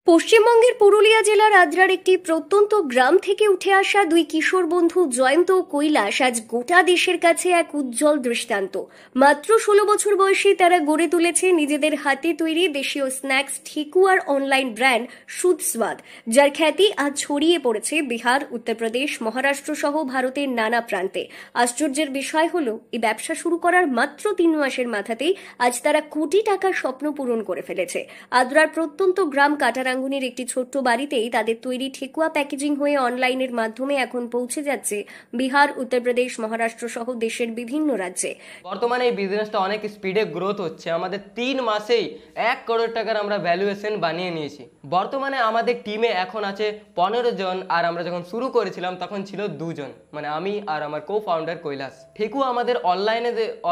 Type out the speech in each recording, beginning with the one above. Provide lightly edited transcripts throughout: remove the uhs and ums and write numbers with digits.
পশ্চিমবঙ্গের পুরুলিয়া জেলার আদ্রার একটি প্রত্যন্ত গ্রাম থেকে উঠে আসা দুই কিশোর বন্ধু জয়ন্ত ও কৈলাস আজ গোটা দেশের কাছে এক উজ্জ্বল দৃষ্টান্ত। মাত্র 16 বছর বয়সে তারা গড়ে তুলেছে নিজেদের হাতে তৈরি দেশীয় স্ন্যাক্স ঠেকুয়ার অনলাইন ব্র্যান্ড শুদ্ধ স্বাদ, যার খ্যাতি আজ ছড়িয়ে পড়েছে বিহার, উত্তরপ্রদেশ, মহারাষ্ট্র সহ ভারতের নানা প্রান্তে। আশ্চর্যের বিষয় হলো, এই ব্যবসা শুরু করার মাত্র 3 মাসের মাথাতেই আজ তারা কোটি টাকার স্বপ্ন পূরণ করে ফেলেছে। আদ্রার প্রত্যন্ত গ্রাম কাটারাঙ্গুনির একটি ছোট্ট বাড়িতেই তাদের তৈরি ঠেকুয়া প্যাকেজিং হয়ে অনলাইনের মাধ্যমে এখন পৌঁছে যাচ্ছে বিহার, উত্তরপ্রদেশ, মহারাষ্ট্র সহ দেশের বিভিন্ন রাজ্যে। বর্তমানে এই বিজনেসটা অনেক স্পিডে গ্রোথ হচ্ছে। আমাদের 3 মাসেই 1 করোড় টাকার আমরা ভ্যালুয়েশন বানিয়ে নিয়েছি। বর্তমানে আমাদের টিমে এখন আছে 15 জন, আর আমরা যখন শুরু করেছিলাম তখন ছিল 2 জন, মানে আমি আর আমার কো ফাউন্ডার কৈলাস। ঠেকুয়া আমাদের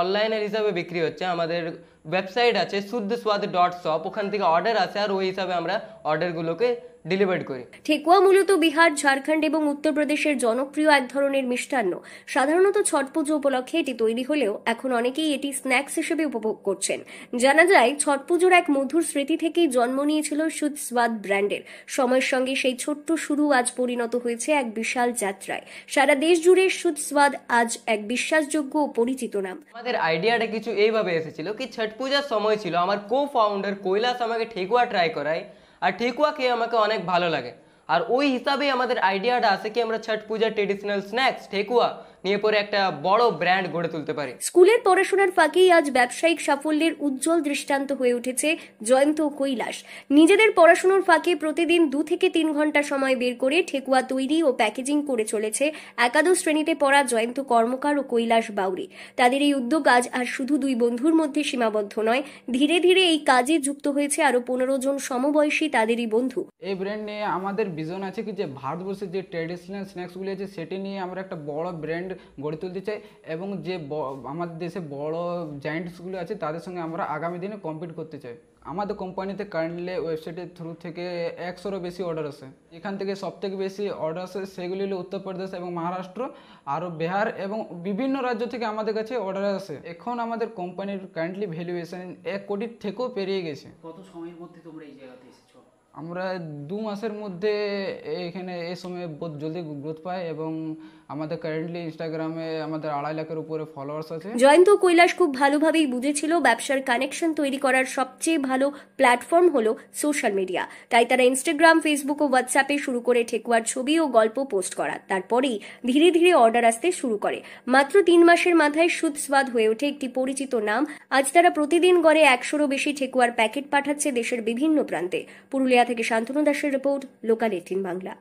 অনলাইনের হিসাবে বিক্রি হচ্ছে। আমাদের ওয়েবসাইট আছে shuddhswad.shop, ওখান থেকে অর্ডার আসে আর ওই হিসাবে আমরা অর্ডারগুলোকে ডেলিভার করি। ঠেকুয়া মূলত বিহার, ঝাড়খণ্ড এবং উত্তরপ্রদেশের জনপ্রিয় এক ধরনের মিষ্টান্ন। সাধারণত ছট পুজো উপলক্ষে এটি তৈরি হলেও এখন অনেকেই এটি স্ন্যাক্স হিসেবে উপভোগ করছেন। জানা যায়, ছট পুজোর এক মধুর স্মৃতি থেকেই জন্ম নিয়েছিল শুদ্ধ স্বাদ ব্র্যান্ডের। সময়ের সঙ্গে সেই ছোট্ট শুরু আজ পরিণত হয়েছে এক বিশাল যাত্রায়। সারা দেশ জুড়ে শুদ্ধ স্বাদ আজ এক বিশ্বাসযোগ্য ও পরিচিত নাম। আমাদের আইডিয়াটা কিছু এইভাবে এসেছিল কি, ছট পূজার সময় ছিল, আমার কো ফাউন্ডার কৈলাস আমাকে ঠেকুয়া ট্রাই করায়, আর ঠেকুয়া খেয়ে আমাকে অনেক ভালো লাগে। আর ওই হিসাবেই আমাদের আইডিয়াটা আসে কি আমরা ছট পূজার ট্রেডিশনাল স্ন্যাক্স ঠেকুয়া নিয়ে পরে একটা বড় ব্র্যান্ড গড়ে তুলতে পারি। স্কুলের পড়াশোনার ফাঁকেই আজ ব্যবসায়িক সাফল্যের উজ্জ্বল দৃষ্টান্ত হয়ে উঠেছে জয়ন্ত ও কৈলাস। নিজেদের পড়াশোনার ফাঁকে প্রতিদিন 2 থেকে 3 ঘন্টা সময় বের করে ঠেকুয়া তৈরি ও প্যাকেজিং করে চলেছে একাদশ শ্রেণীতে পড়া জয়ন্ত কর্মকার ও কৈলাস বাউরি। তাদের এই উদ্যোগ আজ আর শুধু 2 বন্ধুর মধ্যে সীমাবদ্ধ নয়, ধীরে ধীরে এই কাজে যুক্ত হয়েছে আরো 15 জন সমবয়সী তাদেরই বন্ধু। এই ব্র্যান্ড নিয়ে আমাদের ভিজন আছে কি যে ভারতবর্ষের যে ট্র্যাডিশনাল স্ন্যাক্সগুলি আছে সেটি নিয়ে আমরা একটা বড় ব্র্যান্ড গড়ে তুলতে চাই, এবং যে আমাদের দেশে বড় জায়েন্টসগুলো আছে তাদের সঙ্গে আমরা আগামী দিনে কম্পিট করতে চাই। আমাদের কোম্পানিতে কারেন্টলি ওয়েবসাইটের থ্রু থেকে 100-এরও বেশি অর্ডার আসে। এখান থেকে সবথেকে বেশি অর্ডার আসে সেগুলি হলো উত্তরপ্রদেশ এবং মহারাষ্ট্র, আরও বিহার এবং বিভিন্ন রাজ্য থেকে আমাদের কাছে অর্ডার আসে। এখন আমাদের কোম্পানির কারেন্টলি ভ্যালুয়েশন 1 কোটির থেকেও পেরিয়ে গেছে। কত সময়ের মধ্যে তোমরা এই জায়গাতে এসেছো? আমরা 2 মাসের মধ্যে এখানে এই সময় বহুত জলদি গ্রোথ পাই, এবং আমাদের কারেন্টলি ইনস্টাগ্রামে আমাদের 2.5 লাখের উপরে ফলোয়ার্স আছে। জয়ন্ত কৈলাস খুব ভালোভাবেই বুঝেছিল ব্যবসার কানেকশন তৈরি করার সবচেয়ে ভালো প্ল্যাটফর্ম হলো সোশ্যাল মিডিয়া। তাই তারা ইনস্টাগ্রাম, ফেসবুক ও হোয়াটসঅ্যাপে শুরু করে ঠেকুয়ার ছবি ও গল্প পোস্ট করা। তারপরেই ধীরে ধীরে অর্ডার আসতে শুরু করে। মাত্র 3 মাসের মাথায় শুদ্ধ স্বাদ হয়ে ওঠে একটি পরিচিত নাম। আজ তারা প্রতিদিন গড়ে 100-এরও বেশি ঠেকুয়ার প্যাকেট পাঠাচ্ছে দেশের বিভিন্ন প্রান্তে। পুরুলিয়া থেকে শান্তনু দাসের রিপোর্ট, লোকাল 18 বাংলা।